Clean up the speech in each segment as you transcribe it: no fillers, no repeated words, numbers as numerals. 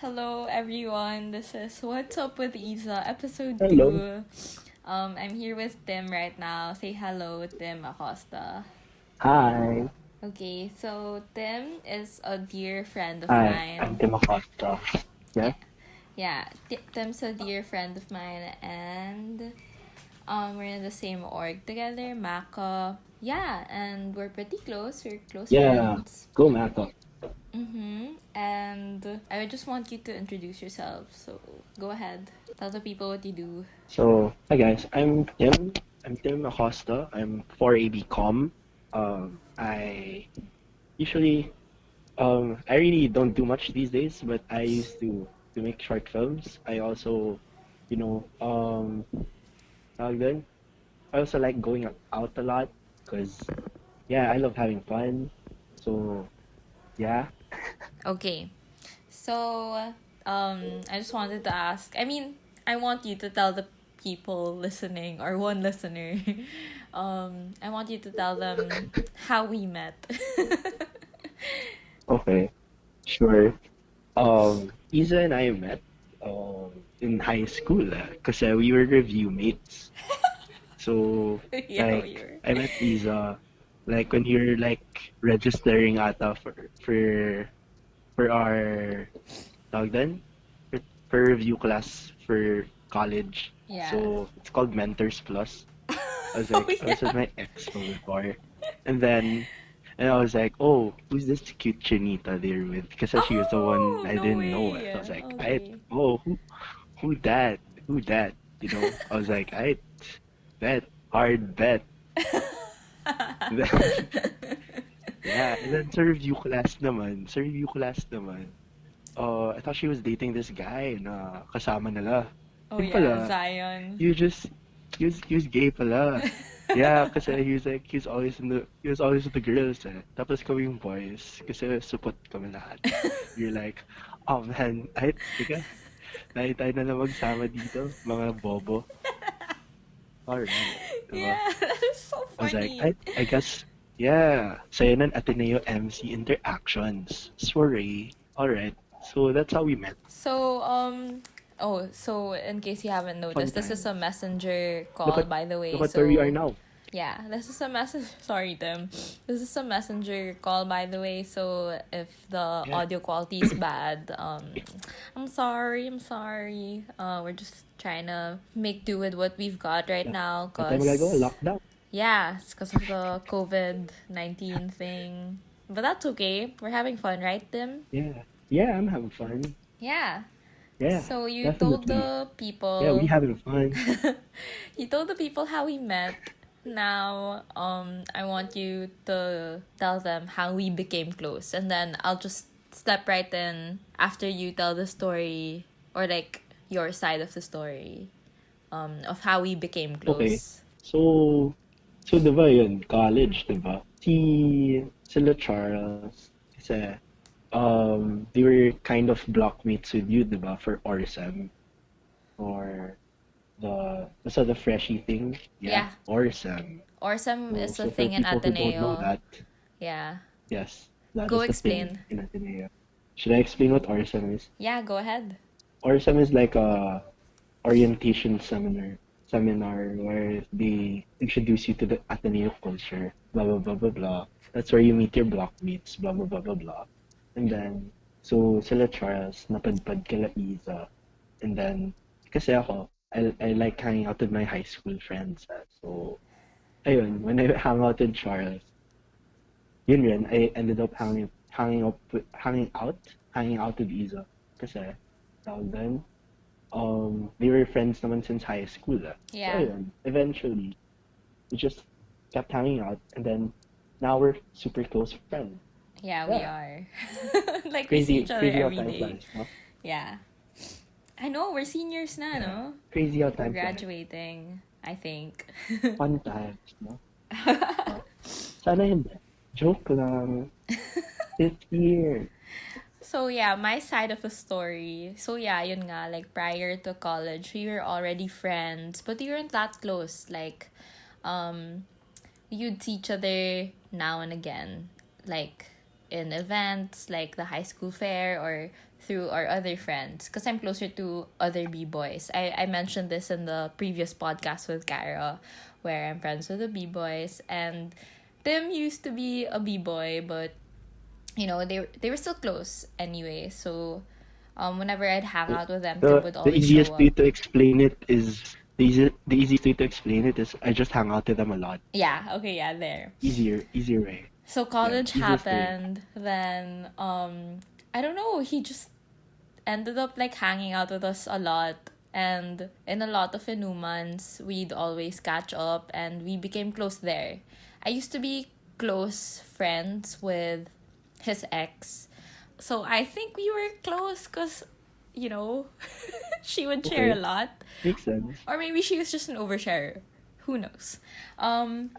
Hello, everyone. This is What's Up with Isa, episode Hello. 2. I'm here with Tim right now. Say hello, Tim Acosta. Hi. Okay, so Tim is a dear friend of Hi. I'm mine. Tim Acosta. Yeah, Yes? yeah. Tim's a dear friend of mine, and we're in the same org together, Maka. Yeah, and we're pretty close. We're close Yeah. friends. Go Mato. And I would just want you to introduce yourself. So go ahead. Tell the people what you do. So, hi guys. I'm Tim. I'm Tim Acosta. I'm 4AB Com. I usually, I really don't do much these days, but I used to make short films. I also, you know, tawag dun? I also like going out a lot because, yeah, I love having fun. So, yeah. Okay. So I just wanted to ask. I mean, I want you to tell the people listening or one listener. I want you to tell them how we met. Okay. Sure. Isa and I met in high school because we were review mates. So Yeah, like you're. I met Isa like when you're like registering ata for our tawag dun? For review class for college. Yeah. So it's called Mentors Plus. Oh I was with yeah. my ex before. And then and I was like, oh, who's this cute chinita there with? Because she was the one Oh I no didn't know. So I way. was like, Okay. oh, who that? Who that? You know? I was like, bet, hard bet. Then, yeah, and then sa review class naman, I thought she was dating this guy na kasama nila. Oh Yun yeah, pala, Zion. you just he was gay pala. Yeah, kasi he was always with the girls eh. Tapos kami yung boys kasi supot kami lahat. You're like, oh man, ay, teka, dahil tayo na lang magsama dito, mga bobo. Alright, diba? Yeah, that is so I was like, funny. I guess, yeah, sa'yo ng Ateneo MC Interactions. Sorry. Alright, so that's how we met. So, so in case you haven't Fun noticed, this is a times. messenger Look call, at, by the way. look at where we are So, now. yeah, this is a message. Sorry, Tim. This is a messenger call, by the way. So, if the Yeah. audio quality is bad, I'm sorry. I'm sorry. We're just trying to make do with what we've got right Wala now, wala tayong magagawa, cause lockdown. yeah, it's because of the COVID-19 thing. But that's okay. We're having fun, right, Tim? Yeah. Yeah, I'm having fun. Yeah. Yeah, So you told definitely. the Yeah, we people having fun. you told the people how we met. Now, I want you to tell them how we became close, and then I'll just step right in after you tell the story or like your side of the story, of how we became Okay. close. So, diba yun, college, diba? Sila Charles, kasi, they were kind of blockmates with you, diba, for ORSEM, or the freshie thing, yeah, Yeah, ORSEM. or some So, is a for thing in people who don't know Ateneo. that, Yeah, yes, that go is the thing explain. in Ateneo. Should I explain what ORSEM is? Yeah, go ahead. ORSEM is like a orientation seminar where they introduce you to the Ateneo culture, blah blah blah blah blah. That's where you meet your blockmates, blah blah blah blah blah. And then, so sila Charles, napadpad kila Isa. And then, kasi ako, I like hanging out with my high school friends. So, ayun, when I hang out with Charles, yun rin, I ended up hanging out with Isa. Kasi, tawag doon, they were friends naman since high school. So Yeah, ayun, eventually, we just kept hanging out, and then now we're super close friends. yeah, we Yeah, are. Like we see each other crazy how every time day. flies, no? Yeah. I know, we're seniors na, Yeah, no? crazy how Like we're time flies. graduating, I think. Fun times, no? Uh, sana hindi. Joke lang. It's here. So yeah, my side of the story. So yeah, yun nga, like prior to college, we were already friends, but we weren't that close. Like, um, you'd see each other now and again. Like, in events like the high school fair or through our other friends because I'm closer to other b-boys. I mentioned this in the previous podcast with Kara where I'm friends with the b-boys, and Tim used to be a b-boy, but they were still close anyway. So whenever I'd hang out with them, Tim would The always show easiest way up. to explain it is the easiest way to explain it is I just hang out with them a lot. Yeah, okay, yeah, there. Easier way. So Yeah, college easiest way. happened, then I don't know, he just ended up like hanging out with us a lot, and in a lot of inumans we'd always catch up and we became close there. I used to be close friends with his ex, so I think we were close because you know she would share a Okay, lot, makes sense. or maybe she was just an oversharer, who knows. um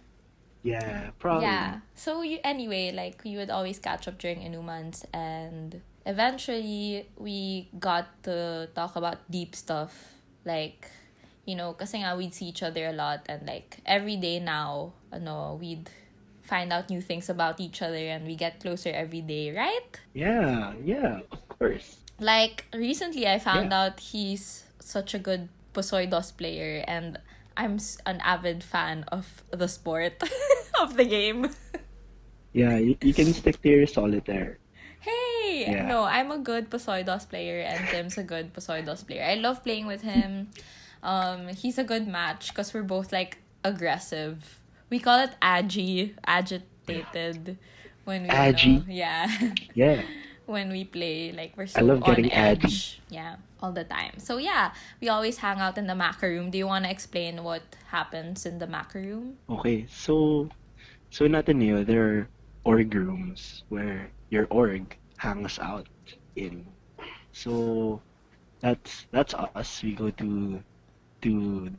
Yeah, yeah. probably. So anyway, like we would always catch up during inumans, and eventually we got to talk about deep stuff, like kasi nga we'd see each other a lot, and like every day now, we'd find out new things about each other, and we get closer every day, right? Yeah, of course. Like recently, I found Yeah, out he's such a good Posoidos player, and I'm an avid fan of the sport of the game. yeah. You can stick to your solitaire. Hey, Yeah, no, I'm a good Posoidos player, and Tim's a good Posoidos player. I love playing with him. He's a good match because we're both like aggressive. We call it agitated, when we Agi. yeah, Yeah, when we play, like we're I so love on getting agi. edge, yeah, all the time. So yeah, we always hang out in the maca room. Do you want to explain what happens in the maca room? Okay, so in Ateneo there are org rooms where your org hangs out in. So that's us. We go to the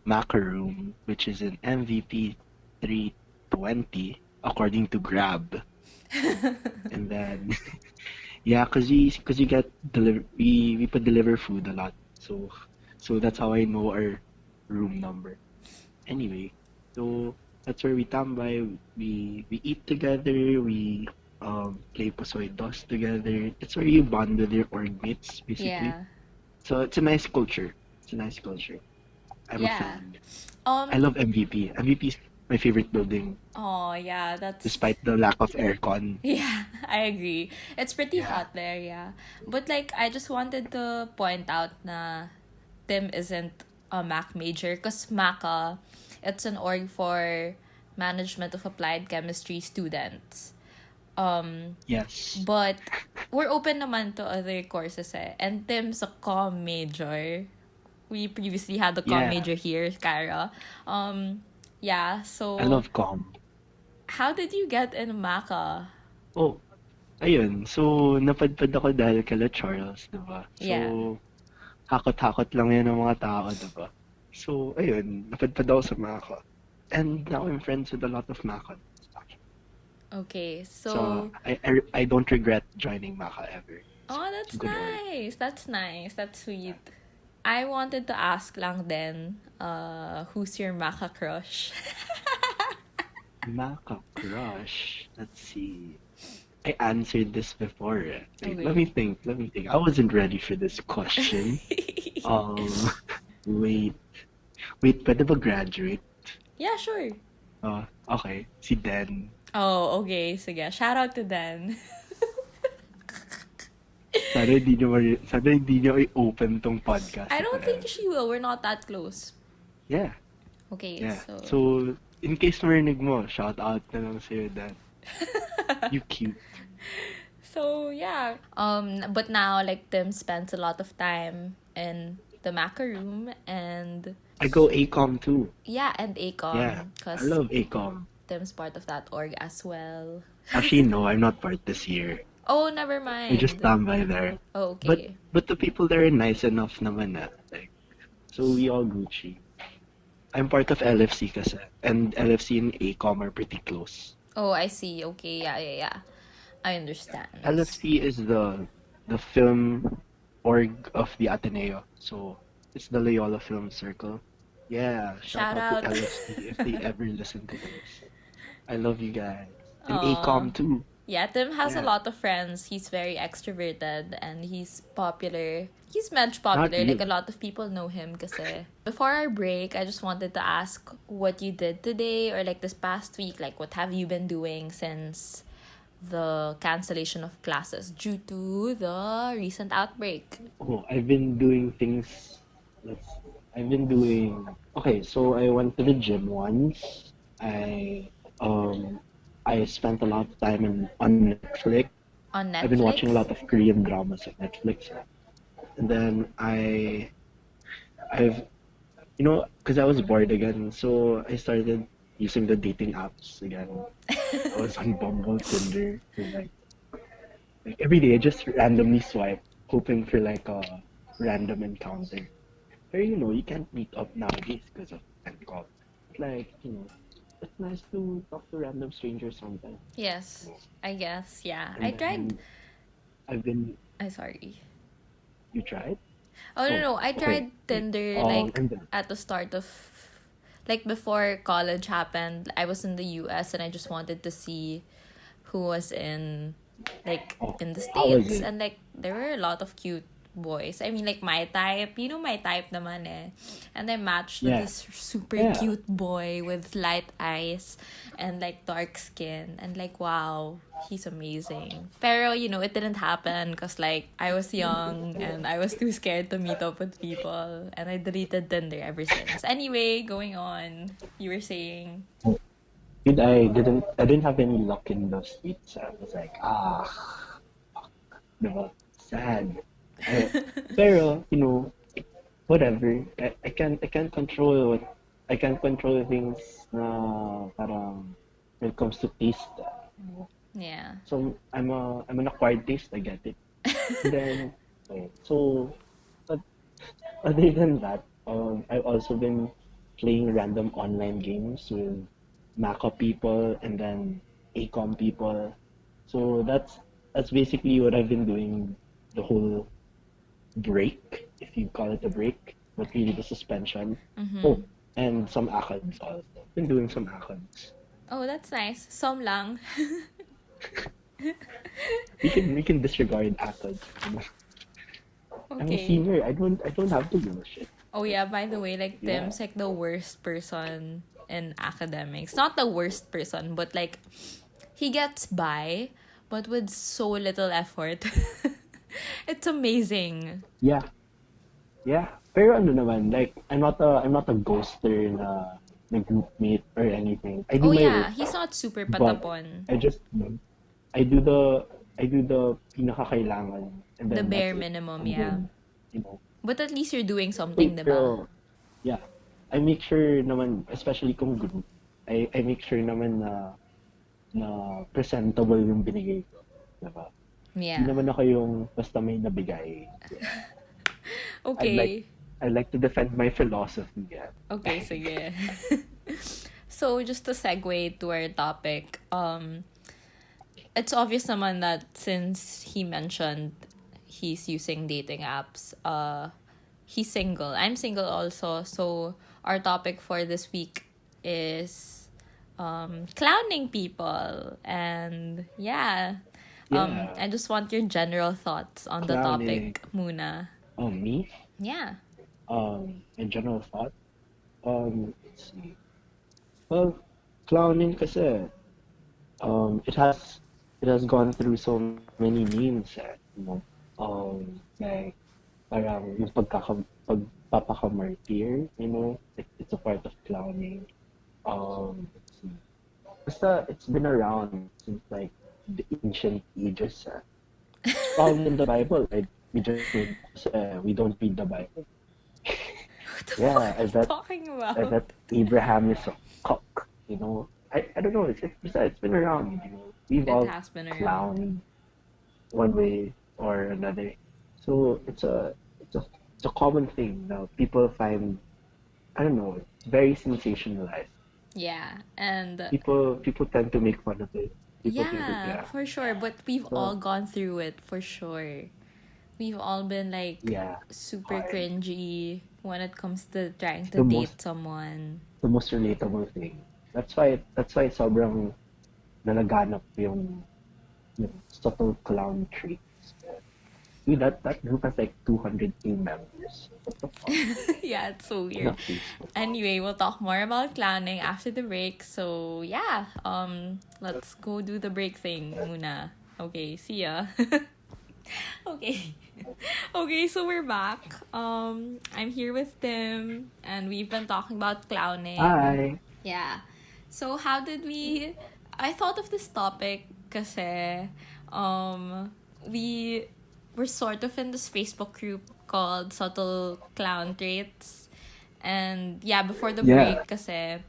Maca room, which is in MVP 320 according to Grab, and then yeah, cause we get we put deliver food a lot, so that's how I know our room number. Anyway, so that's where we tambay, we eat together, we play Pusoy Dos together. It's where you bond with your org mates, basically. Yeah, So it's a nice culture. It's a nice culture. I'm a yeah. fan. I um love MVP. MVP is my favorite building, oh yeah, that's despite the lack of aircon. yeah, I agree. It's pretty Yeah. hot there, yeah. But like I just wanted to point out na Tim isn't a Mac major because MACA, it's an org for management of applied chemistry students. Yes. But we're open naman to other courses eh. And Tim's a comm major. We previously had a comm Yeah. major here, Kara. Yeah, I so love com. how did you get in MACA? Oh, ayun. So, napadpad ako dahil kala Charles, diba? Yeah. So, hakot-hakot lang yan ng mga tao, diba? So, ayun. Napadpad ako sa Maka. And now I'm friends with a lot of Maka. Okay, So, so I don't regret joining Maka ever. oh, It's a that's good org. nice. That's nice. That's sweet. I wanted to ask lang then, who's your Maka crush? Maka crush. Let's see. I answered this before. Wait, let Okay. me think. Let me think. I wasn't ready for this question. Um, wait. Wait, pwede ba graduate? Yeah, sure. Okay. Si Den. Oh, okay. Sige. Shout out to Dan. Sana hindi niyo i-open tong podcast I na to, don't think Ev. she will. We're not that close. Yeah, Okay, yeah. so So, in case marinig mo, shout out na lang sa'yo, Dan. You cute. so yeah. But now like Tim spends a lot of time in the Maca room, and I go ACOM too. yeah, and Yeah, ACOM I because love ACOM. Tim's part of that org as well. Actually, no, I'm not part this year. Oh, never I just mind. tambay there. Oh, But okay. but the people there are nice enough naman na. Like, so we all Gucci. I'm part of LFC kasi. And LFC and ACOM are pretty close. Oh, I see. Okay, yeah, yeah, yeah. I understand. LFC is the film org of the Ateneo. So it's the Loyola Film Circle. Yeah, shout Shout out to out. LFC if they ever listen to this. I love you guys. And Aw. ACOM too. Yeah, Tim has a Yeah, lot of friends. He's very extroverted and he's popular. He's much not popular. Like a you. lot of people know him kasi. Before our break, I just wanted to ask what you did today or like this past week. Like what have you been doing since the cancellation of classes due to the recent outbreak? Oh, I've been doing things. Let's. I've been doing. Okay, so I went to the gym once. Um I spent a lot of time on Netflix. On I've been watching a Netflix? lot of Korean dramas on Netflix. And then I've because I was bored again, so I started using the dating apps again. I was on Bumble, Tinder, and like every day I just randomly swipe, hoping for like a random encounter. Or you can't meet up nowadays because of that call. Like, it's nice to talk to random strangers sometimes. Yes, I guess. Yeah. I And tried. then I've been I'm sorry. you tried? Oh no, Oh, no, I okay. tried Wait. Tinder like And then at the start of like before college happened. I was in the US and I just wanted to see who was in like oh, in the how was States it? and like there were a lot of cute boys. I mean like my type, my type naman eh. And I matched with Yeah, this super yeah. cute boy with light eyes and like dark skin and like wow, he's amazing. Pero it didn't happen because like I was young and I was too scared to meet up with people and I deleted Tinder ever since. Anyway, going on. You were saying Dude, I didn't have any luck in those streets. I was like, no, sad. I, pero, whatever. I can't control I can't control things na parang when it comes to taste. yeah. So I'm an acquired taste, I get it. And then but other than that, I've also been playing random online games with Maka people and then ACOM people. So that's basically what I've been doing the whole break, if you call it a break, but really the suspension. Mhm. Oh, and some ACADS also. Been doing some ACADS. Oh, that's nice. Some lang. We can disregard ACADS. I'm a Okay. senior. I don't have to give a shit. Oh yeah, by the way, like Yeah. Tim's like the worst person in academics. Not the worst person, but like he gets by, but with so little effort. It's amazing. Yeah. Yeah. Pero ano naman, like I'm not a ghoster na group mate or anything. I Oh do my yeah, work, he's not super but patapon. I just I do the I do the pinakakailangan and The then that's bare it. minimum, I'm yeah. good. You know. But at least you're doing something, Wait, diba? pero yeah. I make sure naman, especially kung group, I make sure naman na presentable yung binigay ko. Diba? Di Yeah. naman ako yung basta may nabigay. Yeah. I'd like Okay. I'd like to defend my philosophy. Yeah. Okay, sige. So just to segue to our topic, it's obvious naman that since he mentioned he's using dating apps, he's single. I'm single also. So our topic for this week is clowning people. And yeah, Yeah. I just want your general thoughts on the Clowning. topic, Muna. Oh, me? Yeah. In general thought. Let's see. Well, clowning kasi, it has gone through so many memes, like, parang yung pagpapakamartir, like, it's a part of clowning. Let's see. Basta, it's been around since, like, the ancient ages, It's probably in the Bible. We just don't, we don't read the Bible. What the fuck Yeah, are I you bet talking I about? bet Abraham is a cock. I don't know. It's been around. We've It all has been around. clowned one way or another. So it's a common thing now. People find, I don't know, it's very sensationalized. Yeah, and People tend to make fun of it. People think that, yeah, yeah. for sure. But we've all So gone through it for sure. We've all been like yeah, super hard. cringy when it comes to trying It's to the most date someone. the most relatable thing. That's why sobrang nalaganap yung subtle clown traits. Dude, that group has like 200K members. What the fuck? Yeah, it's so In a weird. Facebook. Anyway, we'll talk more about clowning after the break. So yeah, let's go do the break thing muna. Okay, see ya. Okay. Okay, so we're back. I'm here with Tim and we've been talking about clowning. Hi. Yeah. So how did we I thought of this topic kasi um we were sort of in this Facebook group called Subtle Clown Traits. And yeah, before the Yeah. break kasi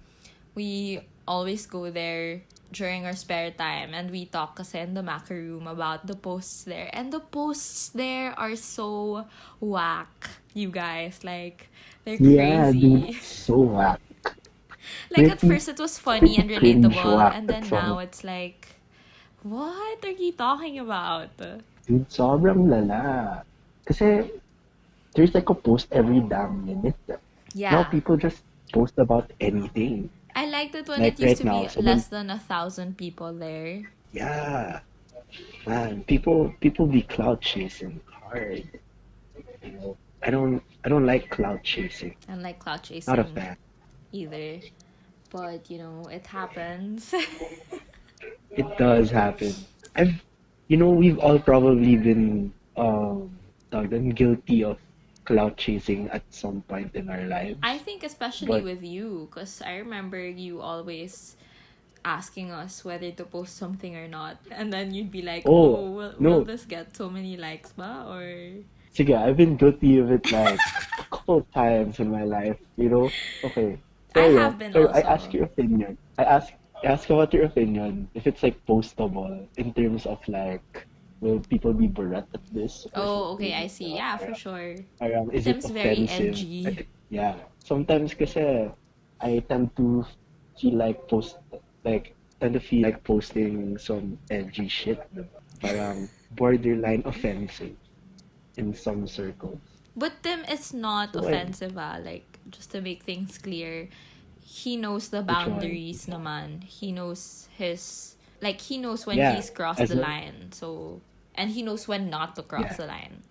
we always go there during our spare time and we talk kasi in the macro room about the posts there. And the posts there are so whack, you guys. Like, they're Yeah, dude, crazy. so whack. Like, at Pretty, first it was funny pretty and cringe relatable, whack and at then now some. it's like, what are you talking about? Dude, sobrang lala. Kasi there's like a post every damn minute. Now Yeah. people just post about anything. I liked it when Like it used right to now, be someone, less than 1,000 people there. yeah, man, people be cloud chasing hard. You know, I don't like cloud chasing. And like cloud Not a chasing fan. either. But, it happens. It does happen. We've all probably been guilty of cloud chasing at some point in our I lives. think especially But with you, because I remember you always asking us whether to post something or not. And then you'd be like, oh oh, will no, this get so many likes ba? Or... sige, I've been guilty of it like a couple of times in my life. Okay. I So have been so I ask also. your opinion. I ask about your opinion if it's like postable in terms of like will people be beret at this or Oh, okay, I something? see. Yeah, for sure. Is it Tim's very offensive? edgy. Yeah. Sometimes kasi I tend to feel like posting some edgy shit. Parang borderline offensive in some circles. But Tim is not So I, offensive, ah. Like, just to make things clear, he knows the which one? boundaries naman. He knows his... Like, he knows when Yeah, he's crossed as the a line. So... And he knows when not to cross yeah, the line.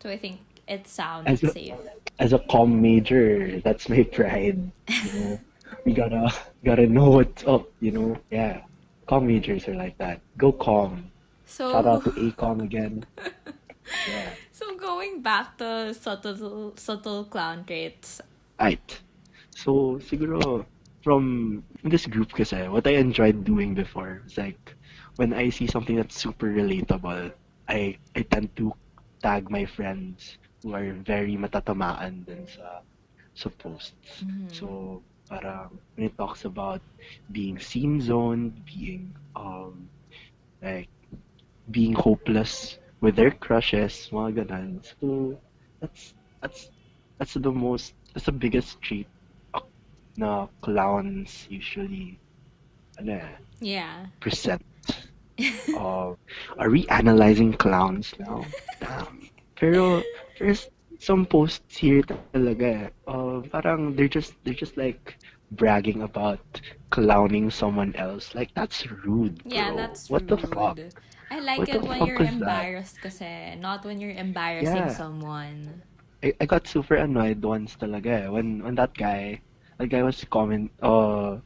So I think it as sounded a safe. as a comm major, that's my pride. You know, we gotta know what's up. Yeah, comm majors are like that. Go comm. Shout So... out to ACOM again. Yeah. So going back to subtle clown traits. Right. So, siguro, from this group kasi, what I enjoyed doing before is like, when I see something that's super relatable, I tend to tag my friends who are very matatamaan din sa posts. So, parang, when it talks about being scene zoned, like, being hopeless with their crushes, mga ganun. So, that's, that's, that's the biggest trait na clowns usually ano, Yeah. present. Are we analyzing clowns now? Damn. Pero there's some posts here talaga parang they're just like bragging about clowning someone else. Like that's rude, Yeah, bro. that's What the fuck? rude. I like What the it when fuck you're was that? embarrassed kasi, not when you're embarrassing Yeah. someone. I got super annoyed once talaga when that guy was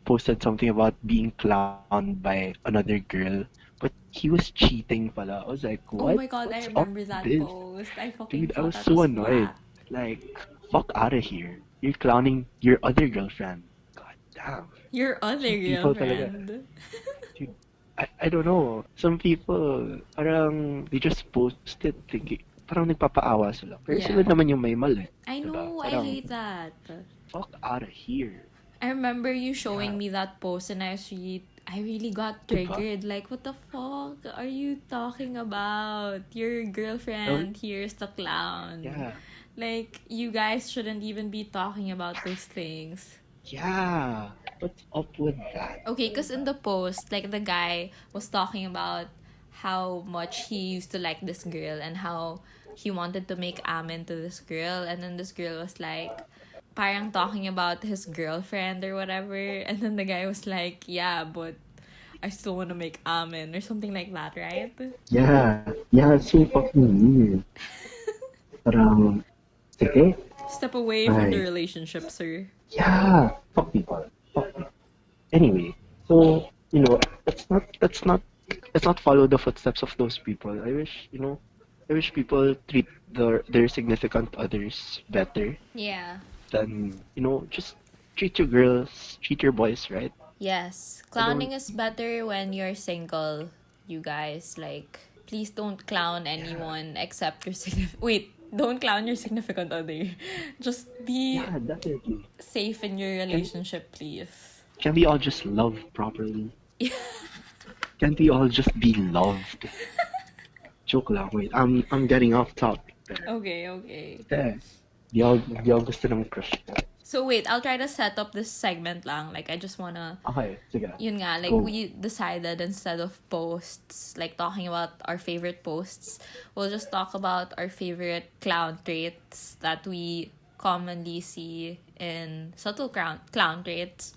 posted something about being clowned by another girl, but he was cheating pala. I was like, Oh what? my god, I What's up remember with that this? post. I fucking Dude, I thought was that so was annoyed. whack. Like, fuck out of here. You're clowning your other girlfriend. God damn. Your other Some people talaga. girlfriend. Dude, I don't know. Some people, parang, they just post it thinking, parang nagpapaawa sila. Pero sila Yeah. naman yung may mali. I Diba? know, I Parang, hate that. fuck out of here. I remember you Yeah, showing me that post and I really got diba? triggered. Like, what the fuck are you talking about? Your Oh, girlfriend, here's the clown. yeah, Like, you guys shouldn't even be talking about those things. yeah. What's up with that? Okay, because in the post, like, the guy was talking about how much he used to like this girl and how he wanted to make amen to this girl. And then this girl was like, parang talking about his girlfriend or whatever. And then the guy was like, yeah, but I still want to make amen or something like that, right? Yeah, yeah, it's so fucking weird. Parang, sige, Step away from the ay, relationship, sir. yeah, fuck people. Fuck people. Anyway, so, let's not follow the footsteps of those people. I wish people treat their significant others better Yeah. than, just treat your girls, treat your boys, right? Yes. I don't, Clowning is better when you're single, you guys. Like, please don't clown yeah, anyone except your significant. Wait, don't clown your significant other. Just be yeah, definitely. safe in your Can, relationship, please. can we all just love properly? Can we all just be loved? Joke lang, wait, I'm getting off topic there. Okay, okay. There. Di ako gusto ng crush ko. So wait, I'll try to set up this segment lang. Like, I just wanna Okay, sige. yun nga, like Go. we decided instead of posts, like talking about our favorite posts, we'll just talk about our favorite clown traits that we commonly see in subtle clown traits.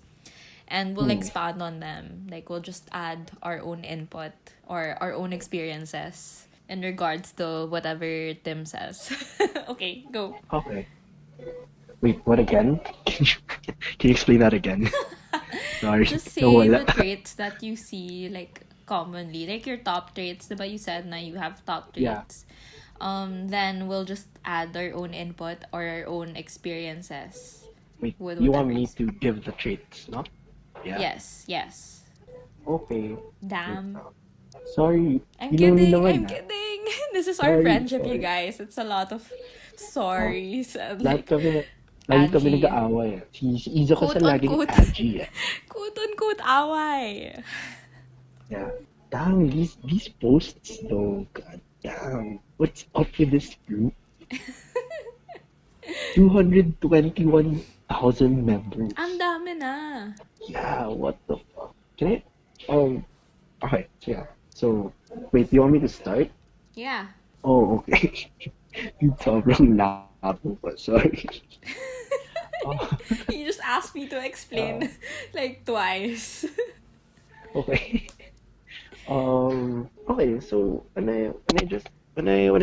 And we'll expand on them. Like we'll just add our own input or our own experiences in regards to whatever Tim says. Okay, go. Okay. Wait, what again? Can you explain that again? Sorry. Just say Nawala. the traits that you see like commonly, like your top traits. Diba you said na you have top Yeah. traits. Then we'll just add our own input or our own experiences Wait, with you want whatever me you to give the traits, no? Yeah. Yes, yes. Okay. Wait Damn. lang. Sorry. I'm You know me kidding. naman, I'm ah. kidding. This is our Sorry, friendship, you sorry. guys. It's a lot of Oh, sorries and lagi like kami, lagi kami edgy, nag-aaway, eh. Si Iza kasi quote laging unquote, edgy, eh. quote unquote away. Yeah. Damn, these posts though. God damn. What's up with this group? 221,000 members. Ang dami na. Yeah, what the fuck? Can I? Okay, so yeah. So, wait, you want me to start? Yeah. Oh, okay. Yung sobrang labo pa, sorry. Oh, You just asked me to explain like twice. okay. Okay, so when I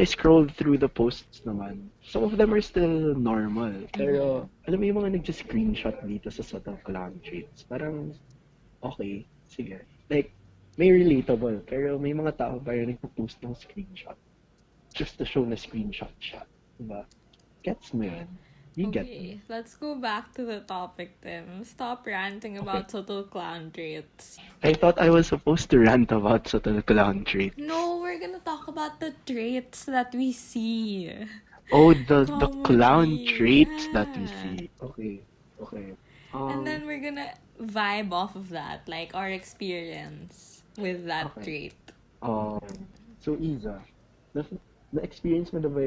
scrolled through the posts naman, some of them are still normal. Pero, alam mo yung mga nag-screenshot dito sa subtle clown traits. Parang, okay, sige. Like, may relatable, pero may mga tao pa rin nagpo-post ng screenshot. Just to show na screenshot siya. Diba? Gets mo yun? You get me. Okay, let's go back to the topic, Tim. Stop ranting about subtle clown traits. I thought I was supposed to rant about subtle clown traits. No, we're gonna talk about the traits that we see. Oh, the clown Commonly, traits that we yeah. see. Okay, okay. And then we're gonna vibe off of that, like our experience with that Okay. trait. So Iza, na-experience mo na ba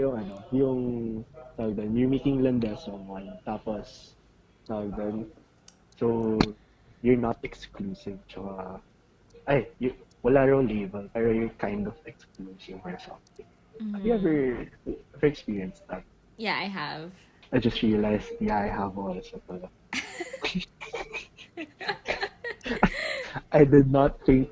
yung tawag doon, you're making lang someone, tapos, tawag doon, so, you're not exclusive, tsaka, wala raw label, pero you're kind of exclusive or something. Have you ever experienced that? Yeah, I have. I just realized, yeah, I have also pala. I did not think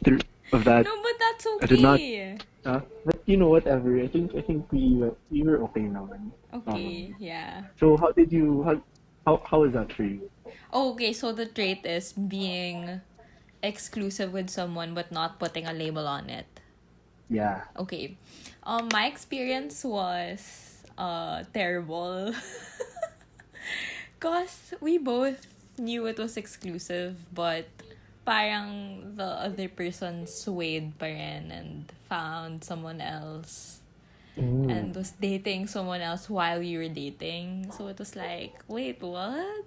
through of that. No, but that's I did not. okay. But whatever. I think we were okay naman. Okay, yeah. So how was that for you? Okay, so the trait is being exclusive with someone but not putting a label on it. Yeah. Okay. My experience was terrible. Cause we both knew it was exclusive, but parang the other person swayed pa rin and found someone else and was dating someone else while you were dating. So it was like, wait, what?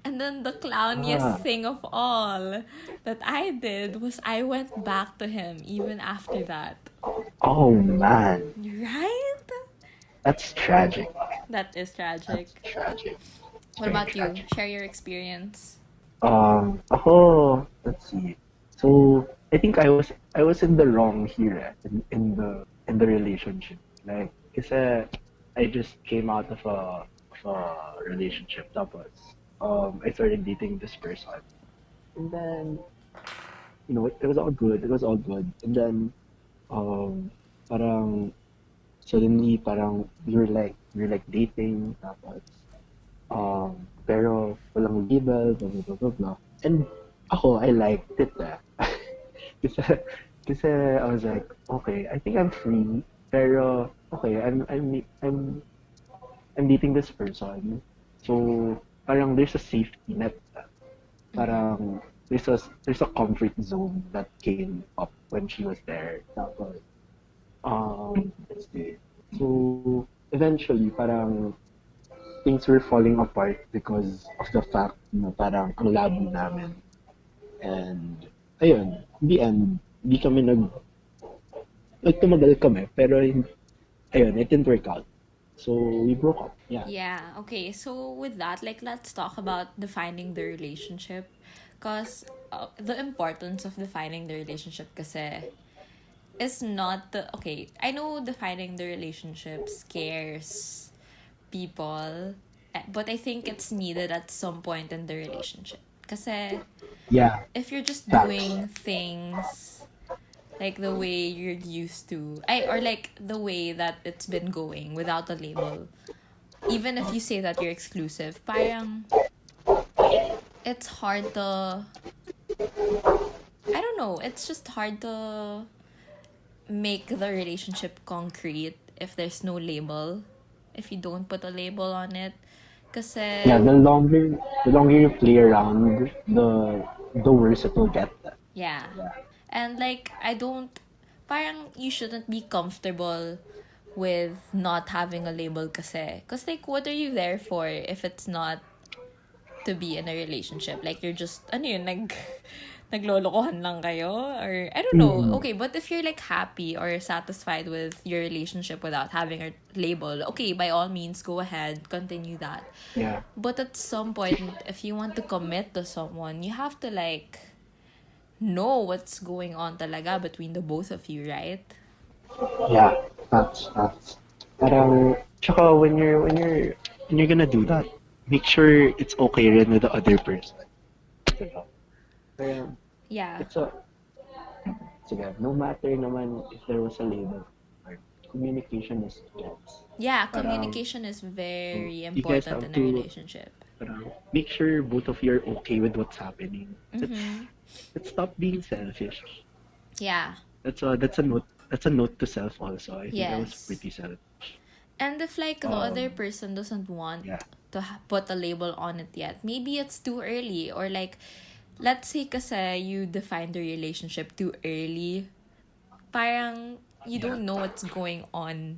And then the clowniest thing of all that I did was I went back to him even after that. Oh man, Right? that's tragic. That is tragic. That's tragic. It's What very about you? tragic. Share your experience. Let's see. So I think I was in the wrong here in the relationship. Like, kasi I just came out of a relationship. Tapos, I started dating this person, and then it was all good. It was all good. And then, parang suddenly, parang we were like dating, tapos, pero walang label, blah, blah, blah, blah, blah. And ako, I liked it, eh. kasi, kasi I was like, okay, I think I'm free, pero, okay, I'm dating this person. So, parang there's a safety net. Mm-hmm. Parang there's a comfort zone that came up when she was there. Tapos, let's see. So, eventually, parang things were falling apart because of the fact na parang ang labo namin. And, ayun, in the end, hindi kami tumagal kami, pero, ayun, it didn't work out. So, we broke up. Yeah. Yeah, okay. So with that, like let's talk about defining the relationship. Cause the importance of defining the relationship kasi is not the okay, I know defining the relationship scares people, but I think it's needed at some point in the relationship. Kasi Yeah. if you're just Facts. doing things like the way you're used to, or like the way that it's been going without a label, even if you say that you're exclusive, parang it's hard to, I don't know, it's just hard to make the relationship concrete if there's no label, if you don't put a label on it. Yeah, Kasi, the longer you play around, the worse it will get. yeah. Yeah. And like, I don't, parang you shouldn't be comfortable with not having a label kasi. Because like, what are you there for if it's not to be in a relationship? Like, you're just, ano yun, naglolokohan lang kayo? Or, I don't know. Mm, Okay, but if you're like happy or satisfied with your relationship without having a label, okay, by all means, go ahead, continue that. yeah. But at some point, if you want to commit to someone, you have to like know what's going on talaga between the both of you, right? Yeah. That's. Parang, tsaka when you're gonna do that, make sure it's okay rin with the other person. Diba? Parang, Yeah. it's a, sige, no matter naman if there was a label, or communication is yes. Yeah, Parang, communication is very you guys important have in a to, relationship. parang, make sure both of you are okay with what's happening. Mm-hmm. Let's stop being selfish. Yeah. That's a note to self also. I think I was Yes. pretty selfish. And if like the other Um, person doesn't want yeah, to put a label on it yet, maybe it's too early. Or like, let's say kasi you define the relationship too early. Parang you yeah, don't know what's going on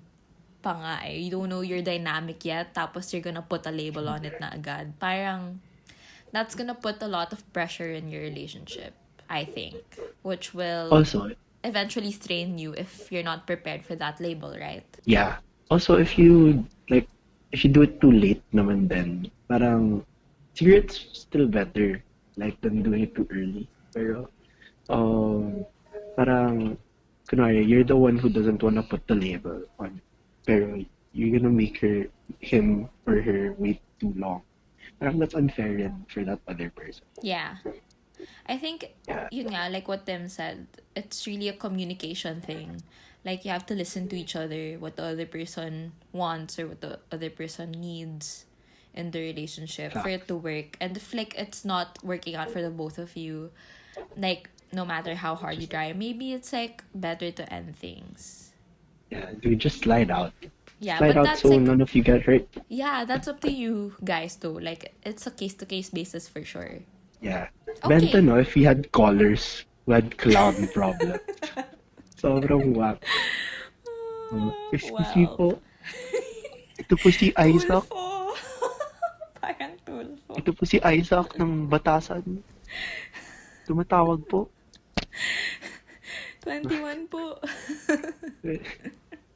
pa nga eh. You don't know your dynamic yet. Tapos you're gonna put a label on it na agad. Parang that's gonna put a lot of pressure in your relationship, I think. Which will also, eventually strain you if you're not prepared for that label, right? yeah. Also, if you do it too late naman then, parang, siguro it's still better, like, than doing it too early. Pero, um, parang, kunwari, you're the one who doesn't wanna put the label on it. Pero, you're gonna make him or her wait too long. Parang that's unfair rin for that other person. Yeah. I think, Yeah. yun nga, like what Tim said, it's really a communication thing. Like, you have to listen to each other, what the other person wants or what the other person needs in the relationship for it Facts. to work. And if, like, it's not working out for the both of you, like, no matter how hard you Just, try, maybe it's, like, better to end things. yeah, dude, just slide out. Yeah, Slide but out that's, so like, none of you get hurt. yeah, that's up to you guys, though. Like, it's a case-to-case basis for sure. Yeah. Benta, Okay. no, if we had callers who had clown problems. Sobrang whack. Excuse me Wow. po. Ito po si Isaac. Tulfo. Parang tulfo. Ito po si Isaac ng Batasan. Tumatawag po. 21 po.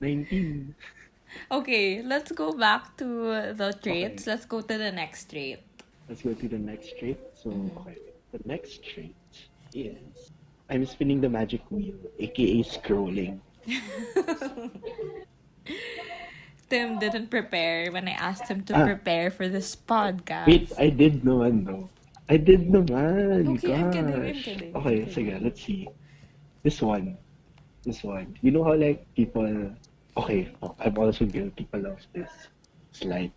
19. Okay, let's go back to the traits. Okay. Let's go to the next trait. Let's go to the next trait. So, Mm-hmm. okay. The next trait is I'm spinning the magic wheel, aka scrolling. Tim didn't prepare when I asked him to Ah, prepare for this wait, podcast. I did naman though. I did naman. Okay, I'm kidding, I'm Gosh. kidding, I'm Okay, sige, kidding. let's see. This one. This one. You know how like people okay, I'm also guilty pala of this. It's like,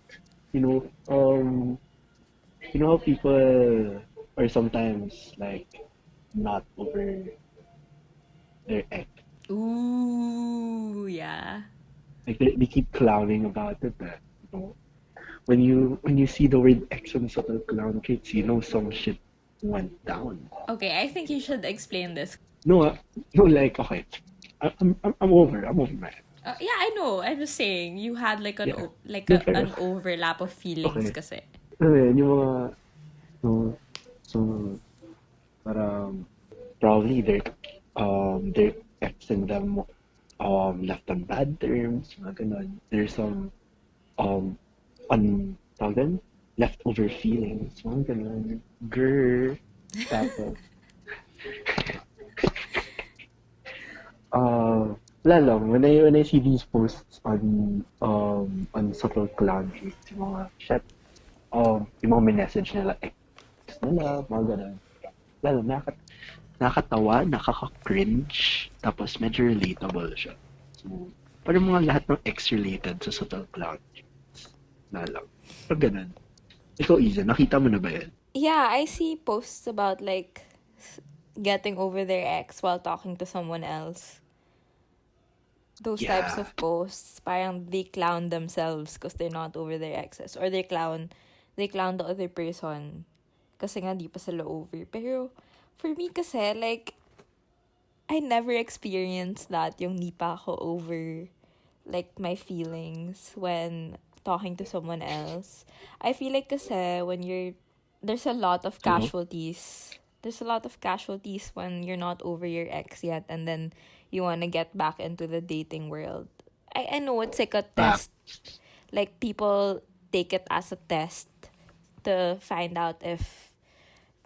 you know, you know how people are sometimes like not over their ex. Ooh, yeah. Like they keep clowning about it. You know, when you see the word ex on subtle clown kits, you know some shit went down. Okay, I think you should explain this. No, no, like okay, I'm over my ex. Yeah, I know. I'm just saying you had like Yeah, no, pero an overlap of feelings okay. kasi. Ano yun, yung mga so so parang probably their ex and them left on bad terms, mga ganun. There's some um tawag doon? Leftover feelings, mga ganun. Grr. Tapos, wala lang, when I see these posts on subtle cloud tweets, yung mga shit, yung mga message nila, ex nila, mga ganun. Lalo, nakakatawa, nakaka-cringe, tapos medyo relatable siya. So, parang mga lahat ng ex-related sa subtle cloud tweets. Wala lang. Pero ganun. Ikaw, Iza, nakita mo na ba yan? Yeah, I see posts about like getting over their ex while talking to someone else. Those types Yeah. of posts, parang they clown themselves because they're not over their exes, or they clown the other person kasi nga di pa sila over. Pero for me kasi like I never experienced that, yung di pa ako over like my feelings when talking to someone else. I feel like kasi when you're there's a lot of Uh-huh. casualties. There's a lot of casualties when you're not over your ex yet and then you want to get back into the dating world. I know it's like a Back. test. Like people take it as a test to find out if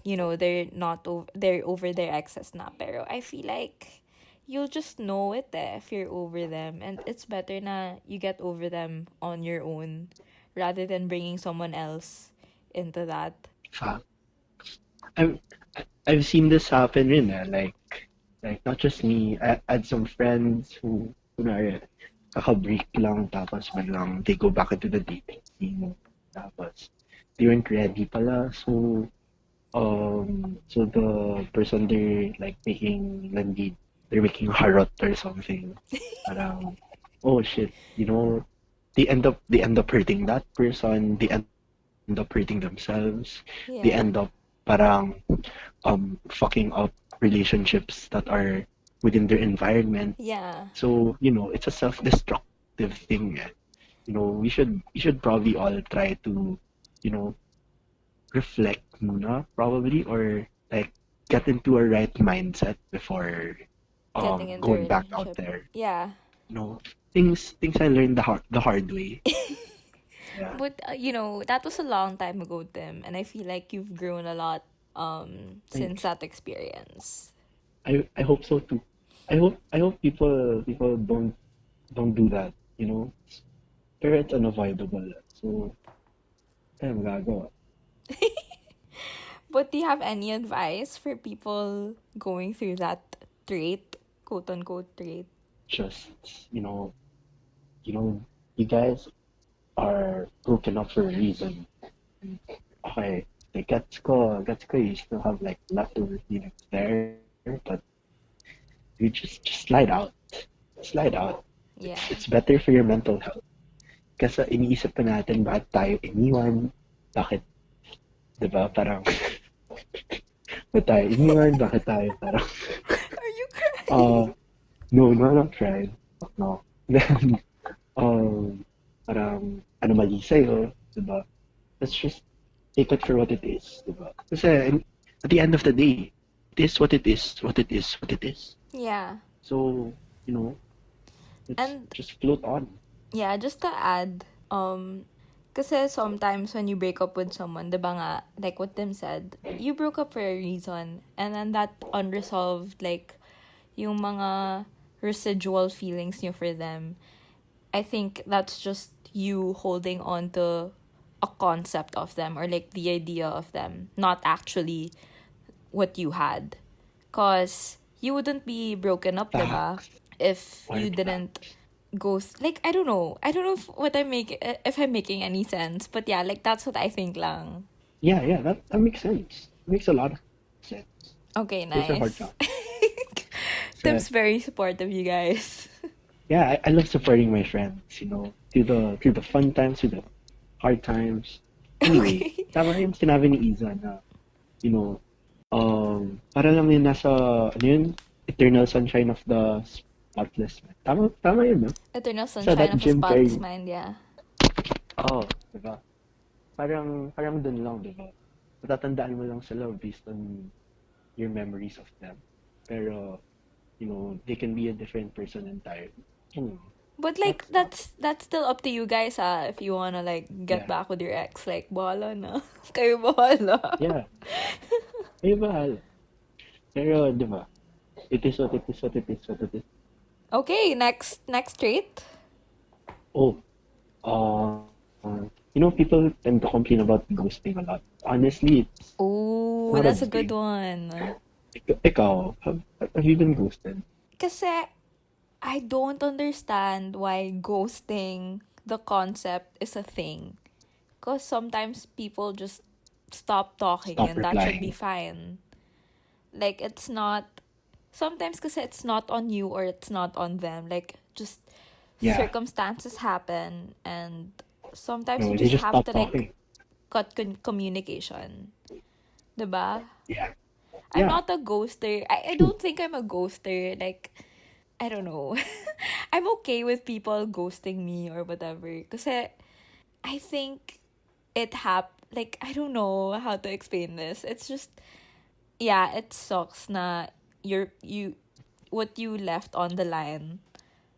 they're over their exes na. Pero I feel like you'll just know it if you're over them, and it's better na you get over them on your own rather than bringing someone else into that. Fact. I've I've seen this happen rin like not just me. I had some friends who kunwari kaka-break lang tapos biglang they go back into the dating scene. Tapos they weren't ready pala. So the person they're like making landi, they're making harot or something. Parang, oh shit, they end up hurting that person. They end up hurting themselves. They Yeah. end up parang fucking up relationships that are within their environment. Yeah. So, it's a self-destructive thing. Eh. We should probably all try to, you know, reflect muna, probably, or like get into a right mindset before Getting into a going back out relationship. there. Yeah. Things I learned the hard way. Yeah. But that was a long time ago, Tim, and I feel like you've grown a lot since Thanks. that experience. I hope so too. I hope people don't do that, you know? Pero it's unavoidable. So, tayo magagawa. But do you have any advice for people going through that trait, quote unquote trait? Just, you know, you guys are broken up for a reason. Okay, the gets ko, you still have like leftover feelings there, but you just slide out. Slide out. It's Yeah. it's better for your mental health. Kasi iniisip pa natin bakit tayo iniwan, bakit, 'di ba, parang bakit tayo iniwan, bakit tayo parang Are you crying? uh no, no, not tried. Fuck no. Then parang ano mali sa'yo, 'di ba? Let's just take it for what it is, 'di ba? Kasi at the end of the day, it is what it is, what it is, what it is. Yeah. So, you know, let's And just float on. yeah, just to add, kasi sometimes when you break up with someone, di ba nga, like what Tim said, you broke up for a reason. And then that unresolved, like, yung mga residual feelings niyo for them, I think that's just you holding on to a a concept of them or like the idea of them, not actually what you had. Cause you wouldn't be broken up, diba? Facts. If you Hard didn't facts. like I don't know. I don't know if I'm making any sense, but yeah, like that's what I think lang. Yeah, that makes sense. It makes a lot of sense. Okay, Those are hard nice. facts. So, Tim's very supportive, you guys. yeah, I love supporting my friends, through the fun times, through the hard times. Anyway, Okay. tama yung sinabi ni Iza na, para lang yun nasa, ano yun, eternal sunshine of the spotless mind. Tama yun, no? Eternal Sa sunshine that of a Jim spotless Carrey. mind, yeah. Oo, diba? Parang dun lang, diba? Matatandaan mo lang sila based on your memories of them. Pero, they can be a different person entirely. Anyway, But like next up. that's still up to you guys if you wanna like get Yeah, back with your ex, like bahala na. Kayo bahala. yeah. Ay, bahala. Pero, diba? It is what it is what it is what it is. Okay, next trait. Oh, people tend to complain about ghosting a lot. Honestly, it's Oh, not a that's a good big. one. Ikaw, have you been ghosted? Kasi I don't understand why ghosting the concept is a thing. Because sometimes people just stop talking Stop and that should be replying. fine. Like it's not sometimes kasi it's not on you or it's not on them. Like just Yeah. circumstances happen and sometimes you No, they just just have stop to like talking. cut communication. 'Di ba? Yeah. I'm Yeah. not a ghoster. I True. don't think I'm a ghoster. Like I don't know. I'm okay with people ghosting me or whatever. Kasi I think like I don't know how to explain this. It's just yeah, it sucks na you what you left on the line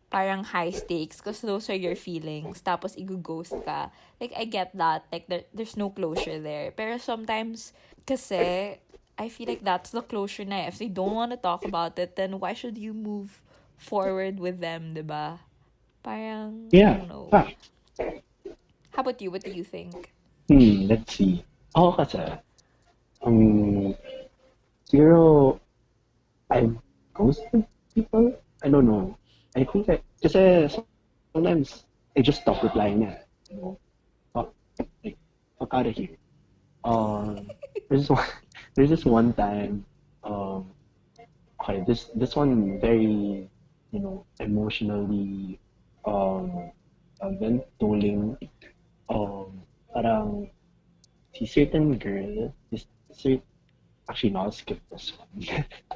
parang high stakes because those are your feelings tapos i-ghost ka. Like I get that. Like there's no closure there. Pero sometimes kasi I feel like that's the closure na. If they don't want to talk about it, then why should you move forward with them, 'di ba? Parang I Yeah. don't know. Fact. How about you? What do you think? Let's see. Ako kasi, um, siguro, I've ghosted people. I don't know. I think kasi sometimes I just stop replying na. Fuck, like, fuck out of here. Um, there's this one, there's this one time, um, okay, this one very, emotionally, tolling. Parang si certain girl, actually no, I'll skip this one.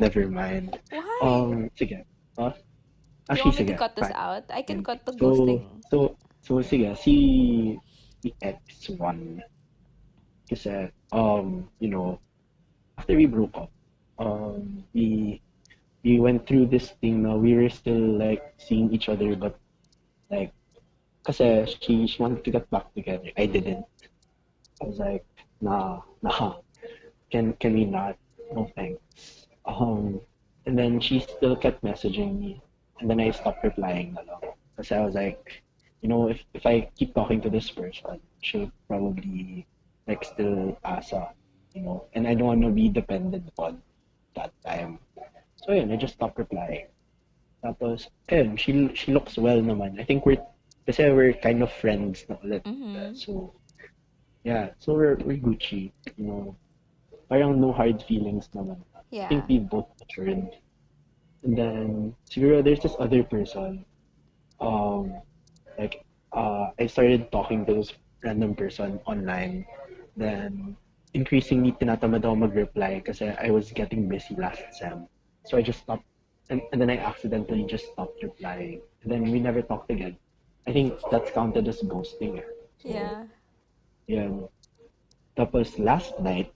Never mind. Why? Sige. Uh, Do you actually, want me to sige, cut this fine. out? I can Yan. cut the So, ghosting. so, so, sige, si X1, kasi, after we broke up, we went through this thing now. We were still like seeing each other, but like, kasi she wanted to get back together. I didn't. I was like, nah, can we not? No thanks. And then she still kept messaging me, and then I stopped replying na lang. Because I was like, if I keep talking to this person, she'll probably like still asa, and I don't want to be dependent on that time. So yun, I just stopped replying. Tapos, ayun, she looks well naman. I think kasi we're kind of friends na ulit. Mm-hmm. So, yeah, so we're Gucci, you know. Parang no hard feelings naman. I think Yeah. we both matured. And then, siguro there's this other person, um, like, I started talking to this random person online. Then, increasingly, tinatamad ako mag-reply kasi I was getting busy last sem. So I just stopped, and then I accidentally just stopped replying. And then we never talked again. I think that's counted as ghosting. So, Yeah. yeah. Tapos last night,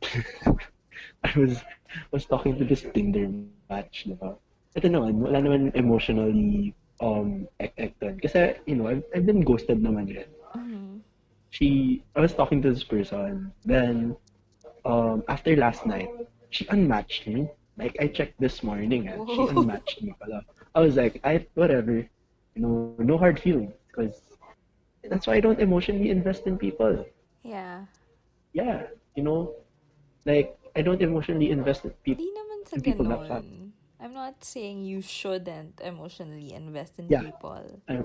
I was talking to this Tinder match, diba? Ito naman, wala naman emotionally ekton. Kasi, I've been ghosted naman rin. Mm-hmm. I was talking to this person, then after last night, she unmatched me. Like I checked this morning, she Whoa. unmatched me pala. I was like, whatever, no hard feelings, because that's why I don't emotionally invest in people. Yeah. Yeah, you know, like I don't emotionally invest Di naman sa in people that fast. ganon. I'm not saying you shouldn't emotionally invest in Yeah, people. I,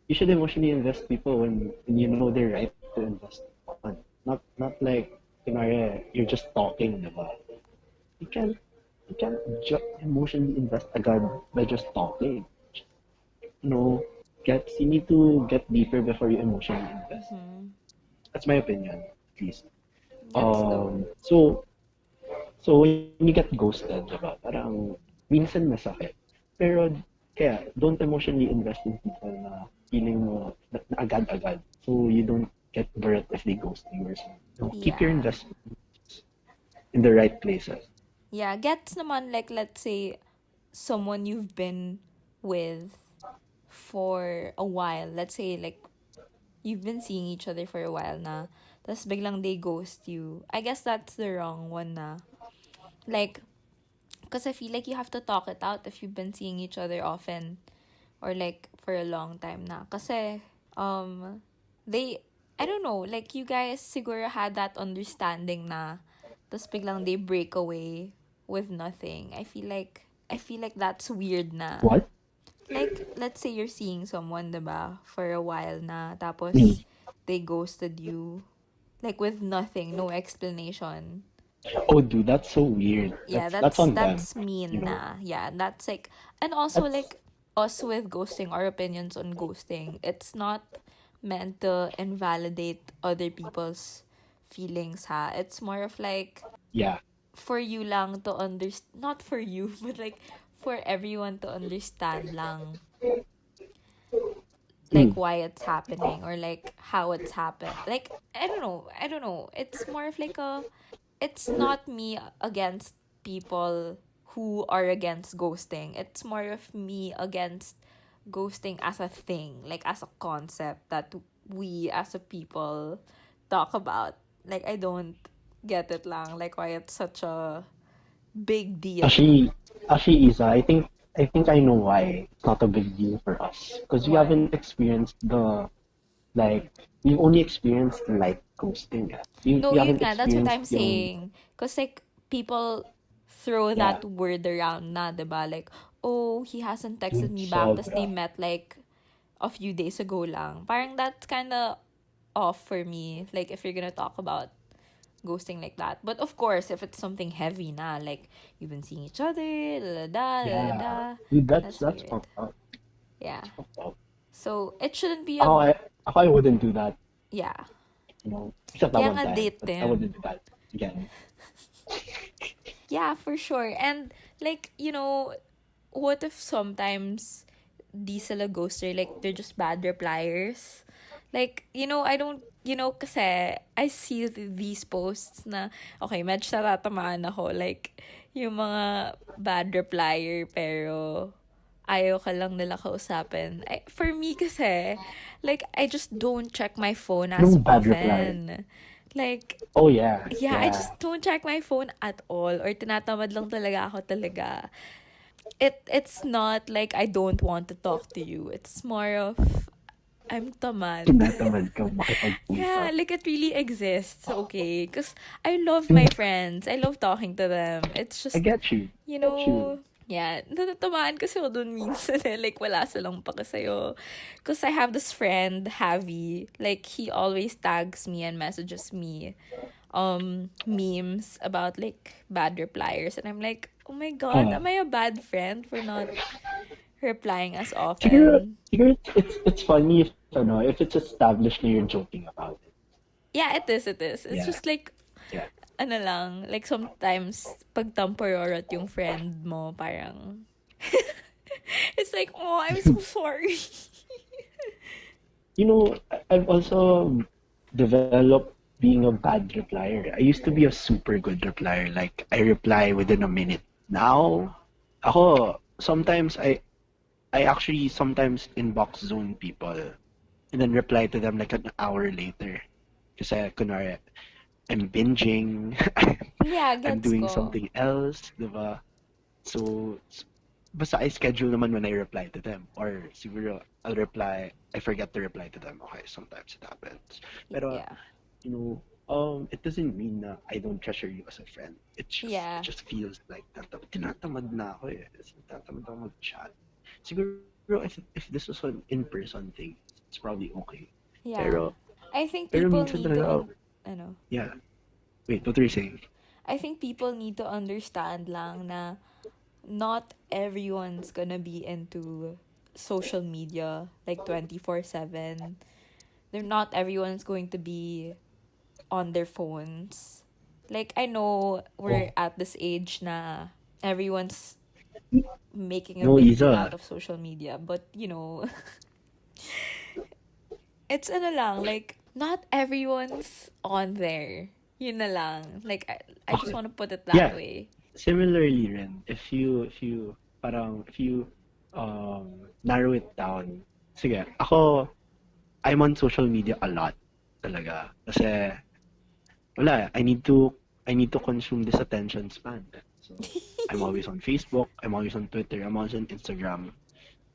you should emotionally invest people when you know they're right to invest on. Not like you're just talking, diba? You can't you can't emotionally invest agad by just talking. No, you need to get deeper before you emotionally invest. Mm-hmm. That's my opinion, at least. Gets though. So when you get ghosted, diba? Parang minsan masakit. Pero kaya don't emotionally invest in people na feeling mo na agad-agad. So you don't get burnt if they ghost you or something. So keep your Yeah. investment in the right places. Yeah, gets naman like let's say someone you've been with for a while. Let's say like you've been seeing each other for a while na tapos biglang they ghost you. I guess that's the wrong one na. Like, because I feel like you have to talk it out if you've been seeing each other often or like for a long time na. Kasi, they, I don't know, like you guys siguro had that understanding na tapos biglang they break away with nothing. I feel like that's weird na. What? Like, let's say you're seeing someone, diba, for a while na, Mm. tapos they ghosted you, like with nothing, no explanation. Oh, dude, that's so weird. Yeah, That's on them. that's You mean know, na. Yeah, that's like, and also that's like us with ghosting, our opinions on ghosting, it's not meant to invalidate other people's feelings, ha. It's more of like yeah. for you lang to understand, not for you, but like for everyone to understand lang like Mm. why it's happening or like how it's happened. Like I don't know. It's more of like a it's not me against people who are against ghosting. It's more of me against ghosting as a thing, like as a concept that we as a people talk about. Like I don't get it lang like why it's such a big deal. Actually, Isa, I think I know why it's not a big deal for us because we Why? haven't experienced the like we've only experienced light ghosting. We No, yun haven't nga. That's what experienced I'm yung saying. Because, like, people throw yeah that word around na, diba? Like, oh, he hasn't texted yung me back. Tapos they sobra. met, like, a few days ago lang. Parang that's kind of off for me. Like, if you're gonna talk about ghosting like that. But, of course, if it's something heavy na, like, you've been seeing each other, la da Yeah, da, dude, that's that's weird. fucked up. Yeah. That's fucked up. So, it shouldn't be a, Ako I wouldn't do that. yeah. Except that Kaya one nga time, date but I wouldn't them. do that again. Yeah, for sure. And like, you know, what if sometimes di sila ghoster, like they're just bad repliers? Like, you know, I don't, you know, kasi I see these posts na, okay, medyo natatamaan ako. Like, yung mga bad replier pero ayaw ka lang nila kausapin. For me kasi, like, I just don't check my phone as Yung bad reply. often. Like, Oh yeah, yeah, I yeah. just don't check my phone at all or tinatamad lang talaga ako talaga. It's not like I don't want to talk to you. It's more of I'm tamad. Tinatamad ka Yeah, makipag-usap. like it really exists, okay? Cuz I love my friends. I love talking to them. It's I just, get you. you I get you. know, yeah, natatamaan kasi ako dun minsan eh. Like, wala silang pake sa'yo. Because I have this friend, Javi. Like, he always tags me and messages me memes about like bad repliers, and I'm like, oh my god, Uh, am I a bad friend for not replying as siguro, often? siguro it's funny if it's established na you're joking about it. Yeah, it is it's Yeah, just like yeah. ano lang, like sometimes pag tampororot yung friend mo, parang it's like, oh, I'm so sorry. I've also developed being a bad replier. I used to be a super good replier. Like, I reply within a minute. Now, sometimes I actually sometimes inbox zone people and then reply to them like an hour later. Kasi, kunwari, I'm binging, Yeah, I'm gets doing ko. something else, diba? So, basta I schedule naman when I reply to them. Or siguro, I forget to reply to them. Okay, sometimes it happens. Pero Yeah. you know, it doesn't mean that I don't treasure you as a friend. It Yeah. just feels like tinatamad na ako eh. Tinatamad ako mag-chat. Siguro if this was an in-person thing, it's probably okay. Pero Yeah. I think pero people minsan need talaga, to oh, ano, yeah. Wait, what were you saying? I think people need to understand lang na not everyone's gonna be into social media like 24/7. They're not everyone's going to be on their phones. Like I know we're Oh, at this age na everyone's making a no, big deal out Isa. of social media, but it's ano lang, like not everyone's on there. Yun na lang. Like I just Okay. want to put it that Yeah, way. similarly rin, if you narrow it down, sige, ako, I'm on social media a lot talaga. Kasi, wala, I need to consume this attention span. So, I'm always on Facebook, I'm always on Twitter, I'm always on Instagram.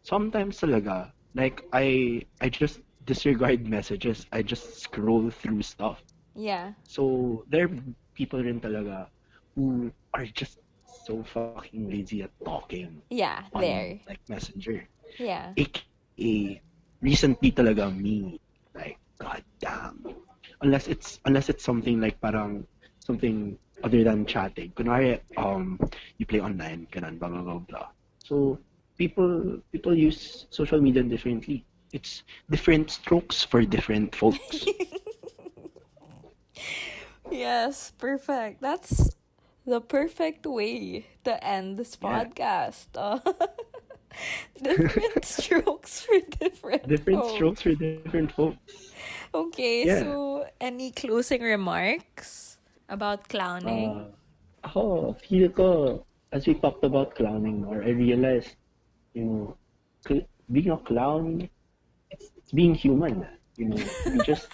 Sometimes talaga, like, I just disregard messages, I just scroll through stuff. Yeah. So, there are people rin talaga who are just so fucking lazy at talking Yeah, on, there. like, Messenger. Yeah. AKA, recently talaga me, like, god damn. Unless it's something like parang, something other than chatting. Kunwari, you play online, ganun, blah, blah, blah, blah. So, people use social media differently. It's different strokes for different folks. Yes, perfect. That's the perfect way to end this Yeah. podcast. Different strokes for different Different strokes folks. for different folks. Okay, Yeah. so any closing remarks about clowning? Uh, feel ko, as we talked about clowning more, I realized, you know, being a clown, it's being human. We just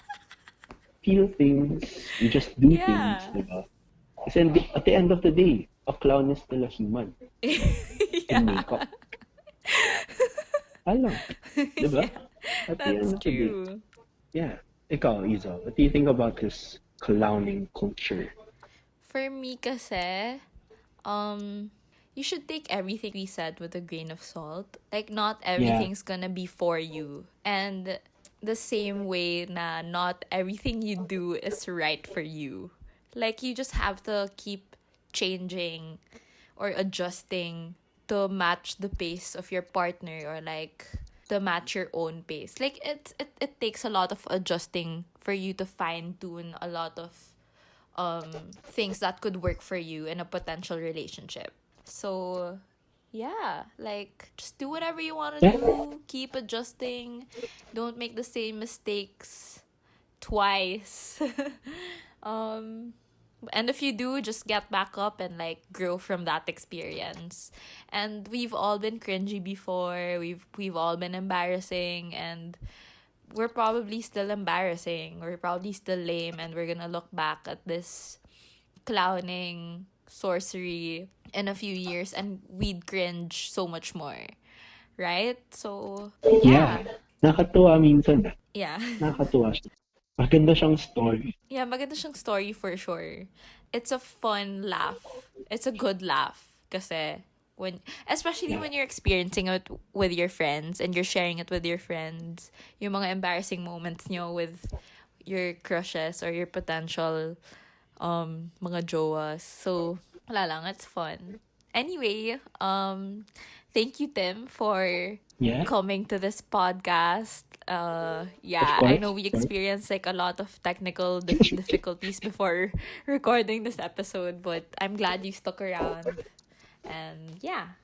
feel things, we just do things, Yeah. diba? Kasi at the end of the day, a clown is still a human in Yeah. makeup. Alam, diba? Yeah. At the That's end of the day. true. Yeah. Ikaw, Isa, what do you think about this clowning culture? For me kasi, um, you should take everything we said with a grain of salt. Like, not Yeah. everything's gonna be for you. And the same way na not everything you do is right for you. Like, you just have to keep changing or adjusting to match the pace of your partner or like to match your own pace. Like it takes a lot of adjusting for you to fine tune a lot of things that could work for you in a potential relationship. So yeah, like just do whatever you want to Yeah. do, keep adjusting, don't make the same mistakes twice. um and if you do, just get back up and like grow from that experience. And we've all been cringy before, we've all been embarrassing, and we're probably still embarrassing, we're probably still lame, and we're gonna look back at this clowning sorcery in a few years and we'd cringe so much more, right? So Yeah. yeah. Nakatuwa minsan. Yeah. Nakakatuwa siya. Maganda siyang story. Yeah, maganda siyang story for sure. It's a fun laugh. It's a good laugh. Kasi, especially Yeah. when you're experiencing it with your friends and you're sharing it with your friends, yung mga embarrassing moments nyo with your crushes or your potential mga jowas. So, wala lang, it's fun. Anyway, thank you, Tim, for Yeah. coming to this podcast. Of Yeah, I course. know we Of course. experienced like a lot of technical difficulties before recording this episode, but I'm glad you stuck around. And yeah,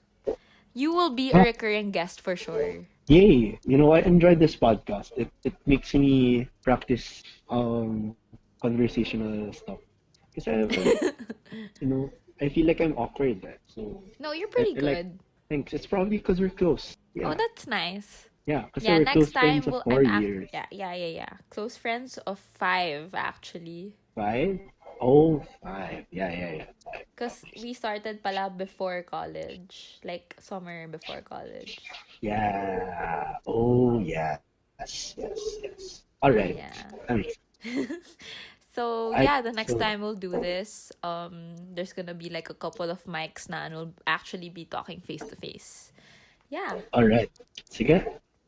you will be a Ah, recurring guest for sure. yay. I enjoyed this podcast. It makes me practice conversational stuff. Because I feel like I'm awkward. So No, you're I pretty like good. thanks. It's probably because we're close. Oh, Yeah. that's nice. Yeah, because Yeah, we're next close friends time of we'll four years. yeah. Close friends of 5 actually. 5? Oh, 5. Yeah, yeah, yeah. 5. Cause we started pala before college, like summer before college. Yeah. Oh, yes, yes, yes. All right. Yeah. Thanks. So I yeah, the next so time we'll do this, there's gonna be like a couple of mics na and we'll actually be talking face to face. Yeah. all right. Sige.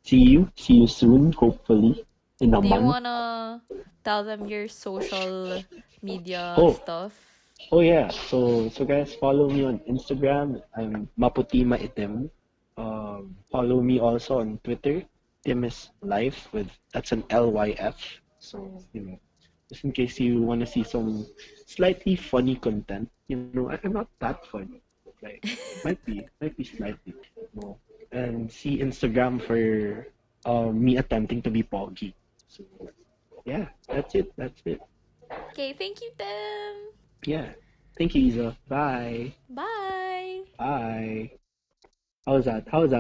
See you soon, hopefully in a Do you month. wanna tell them your social media Oh, stuff? oh yeah. So guys, follow me on Instagram. I'm Maputi Maitim. Follow me also on Twitter. Tim is life with that's an Lyf. So just in case you want to see some slightly funny content, I'm not that funny. Like might be slightly. No. And see Instagram for me attempting to be poggy. So yeah, that's it. That's it. Okay, thank you, Tim. Yeah. Thank you, Isa. Bye. Bye. Bye. How's that? How's that?